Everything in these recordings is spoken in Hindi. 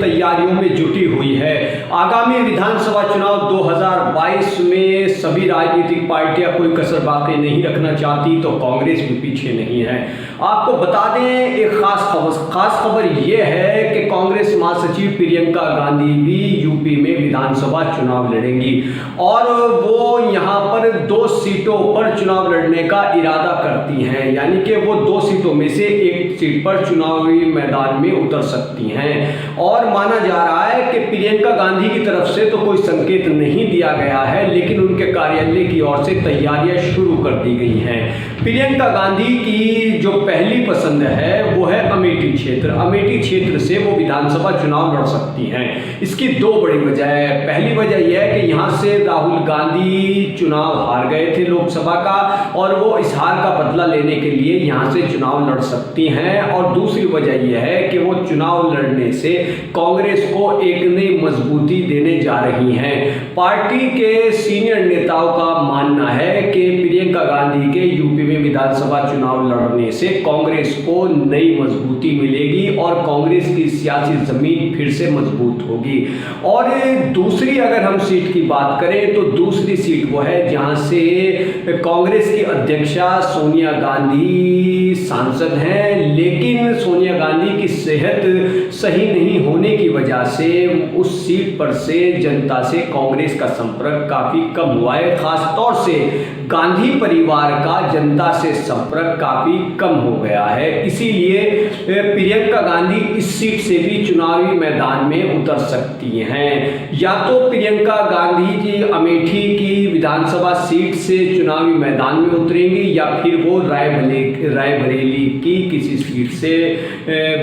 तैयारियों में जुटी हुई है। आगामी विधानसभा चुनाव 2022 में सभी राजनीतिक पार्टियां कोई कसर बाकी नहीं रखना चाहती, तो कांग्रेस भी पीछे नहीं है। आपको बता दें, एक खास खबर यह है कि कांग्रेस महासचिव प्रियंका गांधी भी यूपी में विधानसभा चुनाव लड़ेंगी और वो यहाँ पर 2 सीटों पर चुनाव लड़ने का इरादा करती हैं, यानी कि वो 2 सीटों में से एक सीट पर चुनावी मैदान में उतर सकती हैं। और माना जा रहा है कि प्रियंका गांधी की तरफ से तो कोई संकेत नहीं दिया गया है, लेकिन उनके कार्यालय की ओर से तैयारियां शुरू कर दी गई हैं। प्रियंका गांधी की जो पहली पसंद है वो है अमेठी क्षेत्र। अमेठी क्षेत्र से वो विधानसभा चुनाव लड़ सकती हैं। इसकी 2 बड़ी वजह है। पहली वजह यह है कि यहाँ से राहुल गांधी चुनाव हार गए थे लोकसभा का, और वो इस हार का बदला लेने के लिए यहाँ से चुनाव लड़ सकती हैं। और दूसरी वजह यह है कि वो चुनाव लड़ने से कांग्रेस को एक नई मजबूती देने जा रही हैं। पार्टी के सीनियर नेताओं का मानना है कि प्रियंका गांधी के यूपी में विधानसभा चुनाव लड़ने से कांग्रेस को नई मजबूती मिलेगी और कांग्रेस की सियासी जमीन फिर से मजबूत होगी। और दूसरी अगर हम सीट की बात करें तो दूसरी सीट वो है जहां से कांग्रेस की अध्यक्षा सोनिया गांधी सांसद हैं, लेकिन सोनिया गांधी की सेहत सही नहीं होने की वजह से उस सीट पर से जनता से कांग्रेस का संपर्क काफी कम हुआ है। खास तौर से गांधी परिवार का जनता से संपर्क काफी कम हो गया है। इसीलिए प्रियंका गांधी इस सीट से भी चुनावी मैदान में उतर सकती हैं। या तो प्रियंका गांधी जी अमेठी की विधानसभा सीट से चुनावी मैदान में उतरेंगी, या फिर वो रायबरेली की किसी सीट से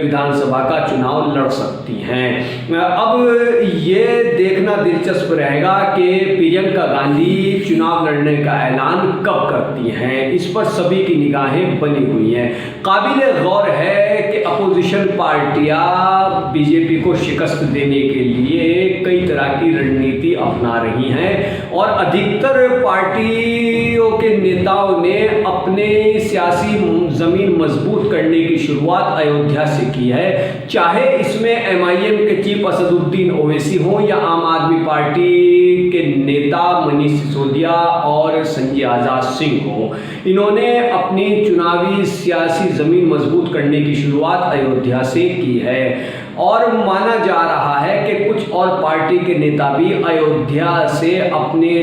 विधानसभा का चुनाव लड़ सकती हैं। अब ये देखना दिलचस्प रहेगा कि प्रियंका गांधी चुनाव लड़ने का ऐलान कब करती हैं। इस पर सभी की निगाहें बनी हुई हैं। काबिल गौर है कि अपोजिशन पार्टियां बीजेपी को शिकस्त देने के लिए कई तरह की रणनीति अपना रही हैं, और अधिकतर पार्टियों के नेताओं ने अपने सियासी जमीन मजबूत करने की शुरुआत अयोध्या से की है। चाहे इसमें MIM के चीफ असदुद्दीन ओवैसी हो या आम आदमी पार्टी के नेता मनीष सिसोदिया और संजय आजाद सिंह हो, इन्होंने अपनी चुनावी सियासी जमीन मजबूत करने की शुरुआत अयोध्या से की है। और माना जा रहा है कि कुछ और पार्टी के नेता भी अयोध्या से अपने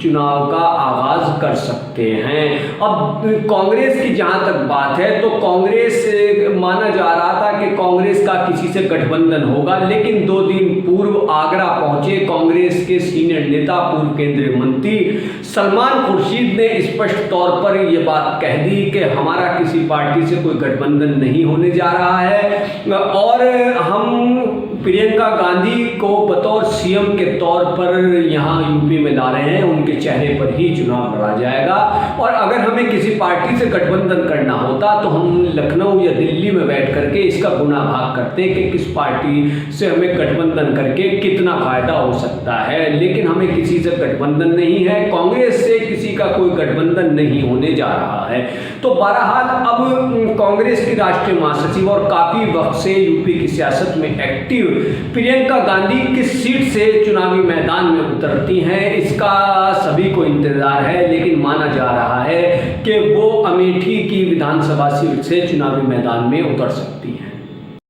चुनाव का आगाज कर सकते हैं। अब कांग्रेस की जहां तक बात है तो कांग्रेस माना जा रहा था कि कांग्रेस का किसी से गठबंधन होगा, लेकिन 2 दिन पूर्व आगरा पहुंचे कांग्रेस के सीनियर नेता पूर्व केंद्रीय मंत्री सलमान खुर्शीद ने स्पष्ट तौर पर यह बात कह दी कि हमारा किसी पार्टी से कोई गठबंधन नहीं होने जा रहा है, और हम प्रियंका गांधी को बतौर CM के तौर पर यहाँ यूपी में ला रहे हैं। उनके चेहरे पर ही चुनाव लड़ा जाएगा, और अगर हमें किसी पार्टी से गठबंधन करना होता तो हम लखनऊ या दिल्ली में बैठ करके इसका गुना भाग करते कि किस पार्टी से हमें गठबंधन करके कितना फायदा हो सकता है। लेकिन हमें किसी से गठबंधन नहीं है, कांग्रेस से किसी का कोई गठबंधन नहीं होने जा रहा है। तो बहरहाल अब कांग्रेस की राष्ट्रीय महासचिव और काफी वक्त से यूपी की सियासत में एक्टिव प्रियंका गांधी किस सीट से चुनावी मैदान में उतरती हैं, इसका सभी को इंतजार है। लेकिन माना जा रहा है कि वो अमेठी की विधानसभा सीट से चुनावी मैदान में उतर सकती हैं।